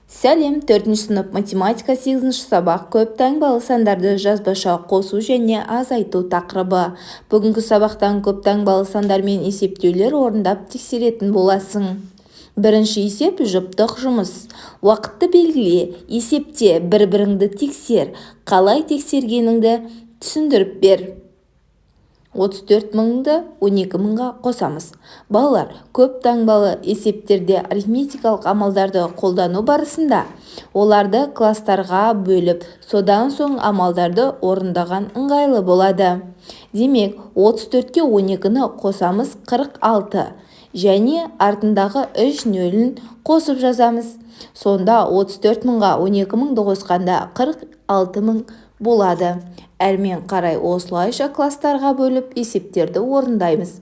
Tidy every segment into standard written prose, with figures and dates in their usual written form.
Сәлем, 4 сынып математика 8 сабақ көп таңбалы сандарды жазбаша қосу және азайту тақырыбы. Бүгінгі сабақтан көп таңбалы сандар мен есептеулер орындап тексеретін боласың. Бірінші есеп жұптық жұмыс. Уақытты белгіле, есепте бір-біріңді тексер, қалай тексергеніңді түсіндіріп бер. 34 мыңды 12 мыңға қосамыз. Балалар, көп таңбалы есептерде арифметикалық амалдарды қолдану барысында оларды класстарға бөліп, содан соң амалдарды орындаған ыңғайлы болады. Демек, 34-ке 12-ні қосамыз 46 және артындағы 3 нөлін қосып жазамыз. Сонда 34 мыңға 12 мыңды қосқанда 46 мың болады. Әрмен қарай осылайша класстарға бөліп есептерді орындаймыз.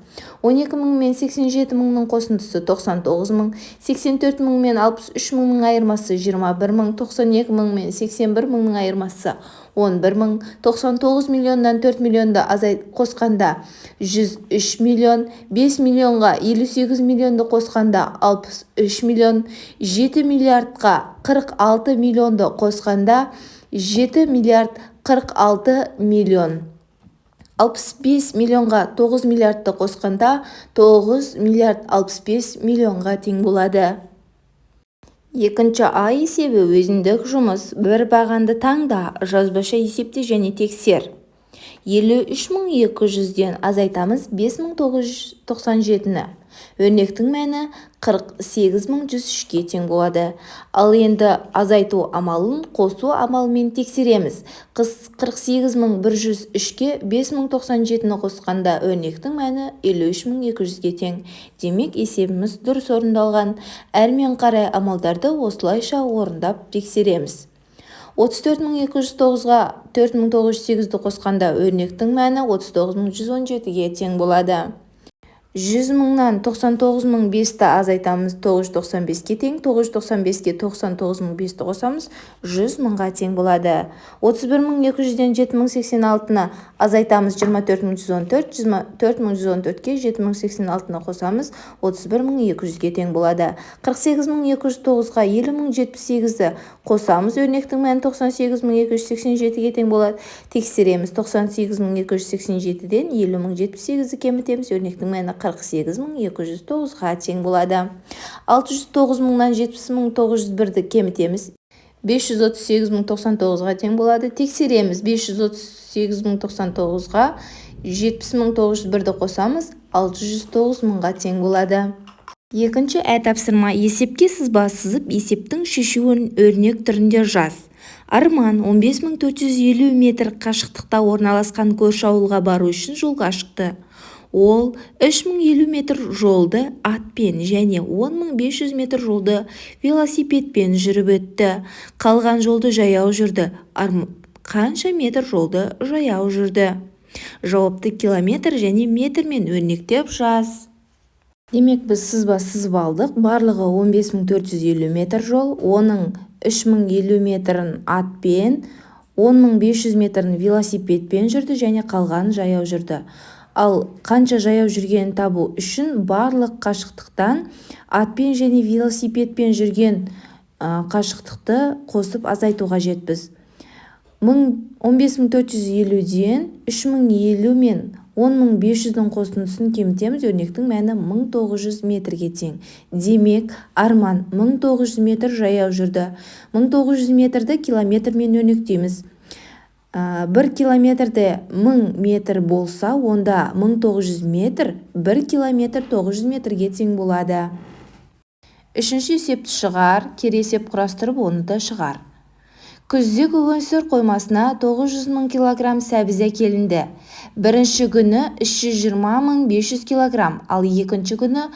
12 мың мен 87 мыңның қосындысы 99 мың, 84 мың мен 63 мыңның айырмасы 21 мың, 92 мың мен 81 мыңның айырмасы 11 мың, 99 миллионнан 4 миллионды қосқанда 103 миллион, 5 миллионға 58 миллионды қосқанда 63 миллион, 7 миллиардқа 46 миллионды қосқанда 7 миллиард 46 миллион. 65 миллионға 9 миллиардты қосқанда 9 миллиард 65 миллионға тең болады. Екінші А есебі өзіндік жұмыс. Бір бағанды таңда, жазбаша есепте және тексер. 53.200-ден азайтамыз 5.997-ні. Өрнектің мәні 48.103-ке тең болады. Ал енді азайту амалын қосу амалымен тексереміз. 48.103-ке 5.097-ні қосқанда өрнектің мәні 53.200-ге тең. Демек, есебіміз дұрыс орындалған. Әрмен қарай амалдарды осылайша орындап тексереміз. 34.209-ға 4.908-ді қосқанда өрнектің мәні 39.117-ге тең болады. 100 мыңнан 99.005-ті азайтамыз 995-ке тең, 995-ке 99.005-ті қосамыз 100 мыңға тең болады. 31.200-ден 7086-ны азайтамыз 24114, 24114-ке 7086-ны қосамыз 31200-ге тең болады. 48.209-ға 70078-ді қосамыз өрнектің мәні 98287-ге тең болады. Тексереміз. 98287-ден 70078-ді кемітеміз, өрнектің мәні 48209-ға тең болады. 609 мыңнан 70901-ді кемітеміз, 538.099-ға тең болады. Тексереміз. 538.099-ға 70901-ді қосамыз, 609 мыңға тең болады. Екінші Ә тапсырма. Есепке сызба сызып, есептің шешуін өрнек түрінде жаз. Арман 15450 метр қашықтықта орналасқан көрші ауылға бару үшін жолға шықты. Ол 3050 метр жолды атпен және 10500 метр жолды велосипедпен жүріп өтті. Қалған жолды жаяу жүрді. Қанша метр жолды жаяу жүрді? Жауапты километр және метрмен өрнектеп жаз. Демек, біз сызба сызып алдық. Барлығы 15450 метр жол, оның 3050 метрін атпен, 10500 метрін велосипедпен жүрді және қалған жаяу жүрді. Ал қанша жаяу жүргенін табу үшін барлық қашықтықтан атпен және велосипедпен жүрген қашықтықты қосып азайтуға жетпіз. 15450-ден 3050 мен 10500-дің қосындысын кемітеміз, өрнектің мәні 1900 метрге тең. Демек, Арман 1900 метр жаяу жүрді. 1900 метрді километрмен өрнектейміз. 1 километрде 1000 метр болса, онда 1900 метр 1 километр 900 метрге тең болады. Үшінші есепті шығар, кері есеп құрастырып, оны да шығар. Күзде көкөністер қоймасына 900 мың килограмм сәбіз әкелінді. Бірінші күні 320.500 килограмм, ал екінші күні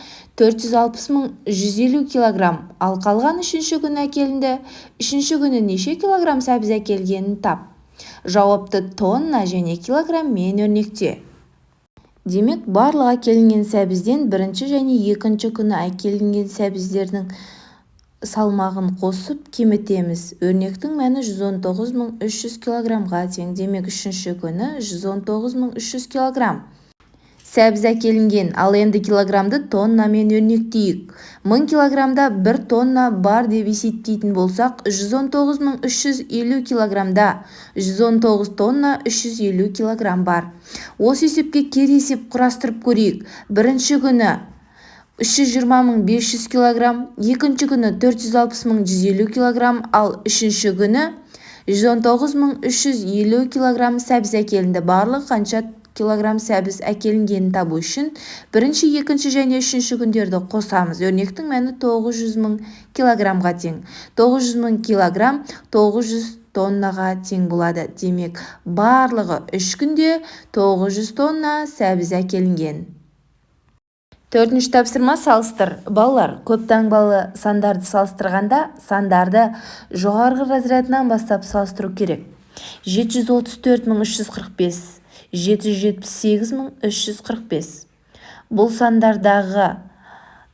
460.150 килограмм, ал қалған үшінші күні әкелінді. Үшінші күні неше килограмм сәбіз әкелгенін тап. Жауапты тонна және килограмммен өрнекте. Демек, барлық әкелінген сәбізден бірінші және екінші күні әкелінген сәбіздердің салмағын қосып кемітеміз. Өрнектің мәні 119.300 килограммға тең. Демек, үшінші күні 119.300 килограмм. сәбіз әкелінген, ал енді килограммды тоннамен өрнектейік. 1000 килограммда 1 тонна бар деп есептейтін болсақ, 119.350 килограммда 119 тонна 350 килограмм бар. Осы есепке кері есеп құрастырып көрейік. Бірінші күні 320.500 килограмм, екінші күні 460.150 килограмм, ал үшінші күні 119.350 килограмм сәбіз әкелінді. Барлық қанша килограмм сәбіз әкелінгенін табу үшін бірінші, екінші және үшінші күндерді қосамыз. Өрнектің мәні 900.000 килограммға тең. 900.000 килограмм 900 тоннаға тең болады. Демек, барлығы 3 күнде 900 тонна сәбіз әкелінген. Төртінші тапсырма салыстыр. Балалар, көп таңбалы сандарды салыстырғанда сандарды жоғарғы разрядынан бастап салыстыру керек. 734.345, 778.345. Бұл сандардағы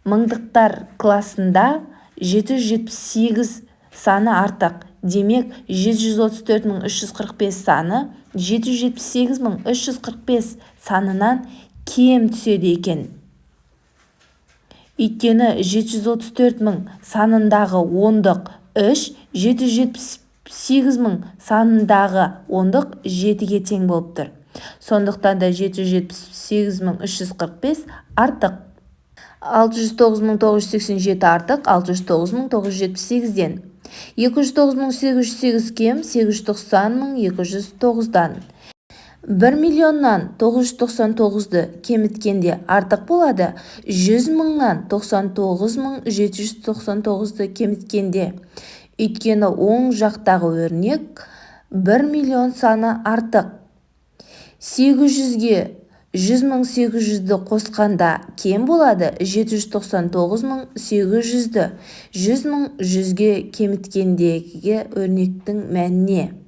мыңдықтар классында 778 саны артық. Демек, 734.345 саны 778.345 санынан кем түседі екен. Өйткені 734.000 санындағы ондық 3, 778.000 санындағы ондық 7-ге тең болып тұр. Сондықтан да 778.345 артық. 609.987 артық 609.978-ден. 209.808 кем 890.209-дан. 1 миллионнан 999-ды кеміткенде артық болады. 100 мыңнан 99.799-ды кеміткенде. Өйткені оң жақтағы өрнек 1 миллион саны артық. 800-ге 100.800-ді қосқанда кем болады. 799.800-ді 100.100-ге кеміткендегі өрнектің мәніне.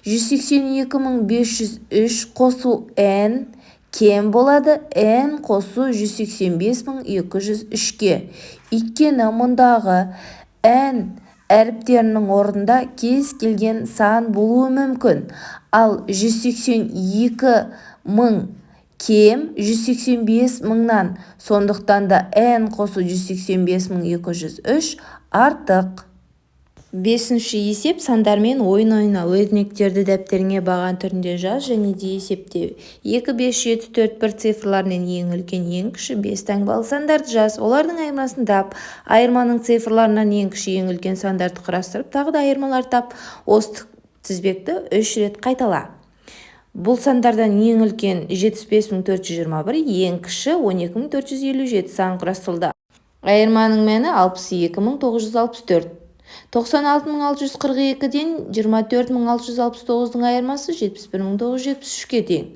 182.503 қосу n кем болады. n қосу 185.203-ке. Өйткені мұндағы n әріптерінің орнында кез келген сан болуы мүмкін. Ал 182.000 кем 185.000-нан. Сондықтан да n қосу 185.203 артық. Бесінші есеп сандармен ойын ойна. Өрнектерді дәптеріңе баған түрінде жаз және де есепте. 2, 5, 7, 4, 1 цифрларынан ең үлкен, ең кіші 5 таңбалы сандарды жаз. Олардың айырмасын тап. Айырманың цифрларынан ең кіші, ең үлкен сандарды құрастырып, тағы да айырмалар тап. Осы тізбекті 3 рет қайтала. Бұл сандардан ең үлкен 75.421, ең кіші 12.457 сан құрастырылды. Айырманың мәні 62.964. 96.642-ден 24.669-дың айырмасы 71.973-ге тең.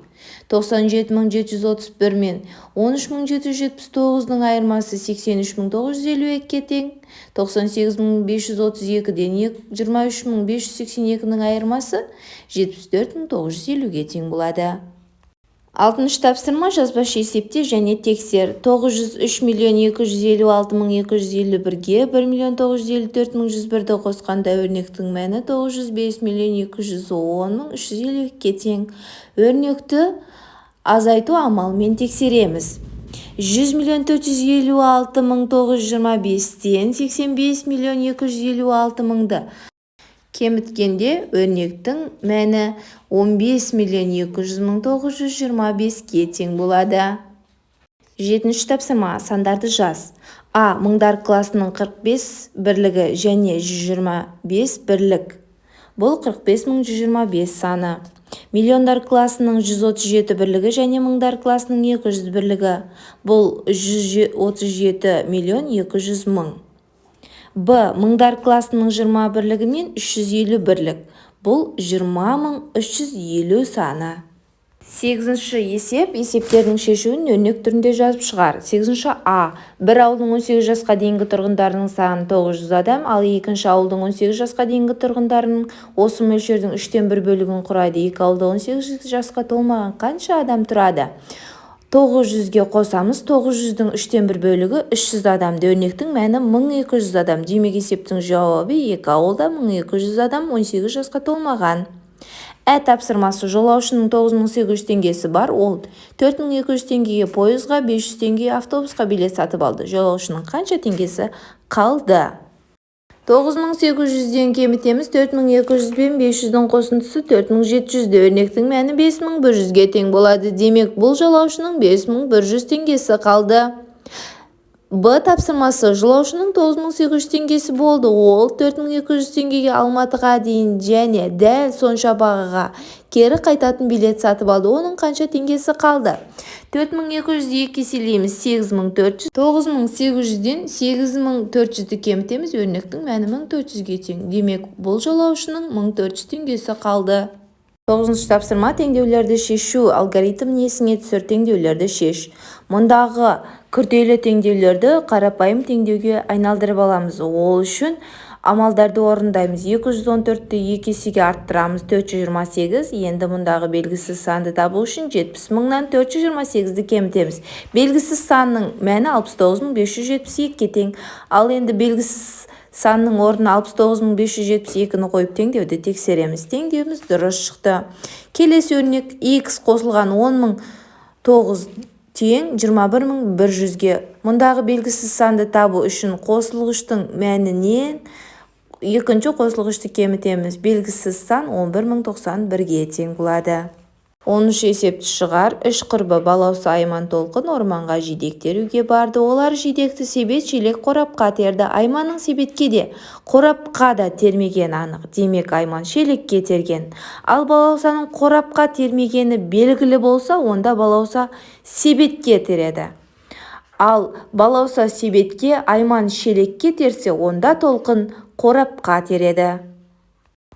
97.731 мен 13.779-дың айырмасы 83.952-ге тең. 98.532-ден 23.582-ның айырмасы 74.950-ге тең болады. Алтыншы тапсырма жазбаша есепте және тексер. 903.256.251-ге 1.954.101-ді қосқанда өрнектің мәні 905.210.352-ге тең. Өрнекті азайту амалымен тексереміз. 100.456.925-тен 85.256.000-ды кеміткенде өрнектің мәні 15.200.925-ге тең болады. Жетінші тапсырма сандарды жаз. А. Мыңдар класының 45 бірлігі және 125 бірлік. Бұл 45.125 саны. Миллиондар класының 137 бірлігі және мыңдар класының 200 бірлігі. Бұл 137.200.000. Б. Мыңдар класының 20 бірлігі мен 350 бірлік. Бұл 20.350 саны. 8-ші есеп. Есептердің шешуін өрнек түрінде жазып шығар. 8-ші А. Бір ауылдың 18 жасқа дейінгі тұрғындарының саны 900 адам, ал екінші ауылдың 18 жасқа дейінгі тұрғындарының осы мөлшердің 3-тен 1 бөлігін құрайды. Екі ауылда 18 жасқа толмаған қанша адам тұрады? 900-ге қосамыз. 900-дің 3-тен 1 бөлігі 300 адамды. Өрнектің мәні 1200 адам. Демек есептің жауабы екі ауылда 1200 адам 18 жасқа толмаған. Тапсырмасы: жолаушының 9800 теңгесі бар, ол 4200 теңгеге пойызға, 500 теңгеге автобусқа билет сатып алды. Жолаушының қанша теңгесі қалды? 9800-ден кемітеміз. 4200 бен 500-дің қосындысы 4700-ді. Өрнектің мәні 5100-ге тең болады. Демек, бұл жолаушының 5100 теңгесі қалды. Тапсырмасы: жолаушының 9800 теңгесі болды, ол 4200 теңгеге Алматыға дейін және дәл сонша бағаға кері қайтатын билет сатып алды. Оның қанша теңгесі қалды? 4200-ді еселейміз. 8400. 9800-ден 8400-ді кемітеміз. Өрнектің мәні 1400-ге тең. Демек, бұл жолаушының 1400 теңгесі қалды. 9-шы тапсырма: теңдеулерді шешу. Алгоритм несіне түсір? Теңдеулерді шеш. Мұндағы күрделі теңдеулерді қарапайым теңдеуге айналдырып аламыз. Ол үшін амалдарды орындаймыз. 214-ті 2 есеге арттырамыз, 428. Енді мұндағы белгісіз санды табу үшін 70 мыңнан 428-ді кемітеміз. Белгісіз санның мәні 69572-ге тең. Ал енді белгісіз санның орнына 69572-ні қойып теңдеуді тексереміз. Теңдеуіміз дұрыс шықты. Келесі өрнек: x қосылған 10.009 тең 21100-ге. Мұндағы белгісіз санды табу үшін қосылғыштың мәнінен екінші қосылғышты кемітеміз. Белгісіз сан 11091-ге тең болады. 13 есепті шығар. 3 құрбы балауса Айман Толқын орманға жидек теруге барды. Олар жидекті себет шелек қорапқа терді. Айманның себетке де қорапқа да термеген анық. Демек, Айман шелекке терген. Ал балаусаның қорапқа термегені белгілі болса, онда балауса себетке тереді. Ал балауса себетке, Айман шелекке терсе, онда Толқын қорапқа тереді.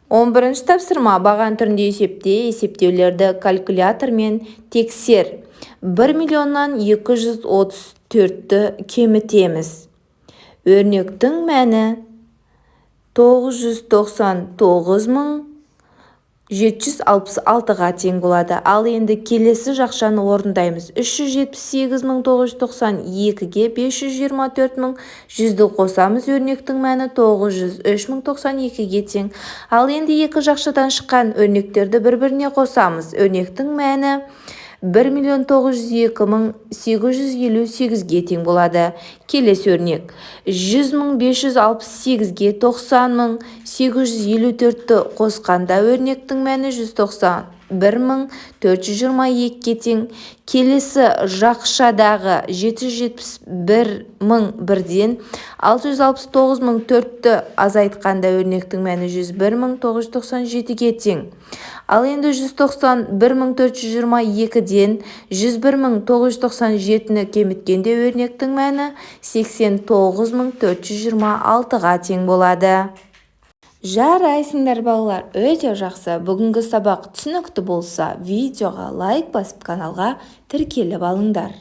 11-ші тапсырма: баған түрінде есепте. Есептеулерді калькулятормен тексер. 1.234-ті кемітеміз. Өрнектің мәні 999.766-ға тең болады. Ал енді келесі жақшаны орындаймыз. 378.992-ге 524.100-ді қосамыз. Өрнектің мәні 903.092-ге тең. Ал енді екі жақшадан шыққан өрнектерді бір-біріне қосамыз. Өрнектің мәні 1.902.858-ге тең болады. Келесі өрнек: 100.568-ге 90.854-ті қосқанда өрнектің мәні 191.422-ге тең. Келесі жақшадағы 771.001-ден 669.004-ті азайтқанда өрнектің мәні 101.997-ге тең. Ал енді 191.422-ден 101.997-ні кеміткенде өрнектің мәні 89.426-ға тең болады. Жарайсыңдар балалар, өте жақсы. Бүгінгі сабақ түсінікті болса, видеоға лайк басып, каналға тіркеліп алыңдар.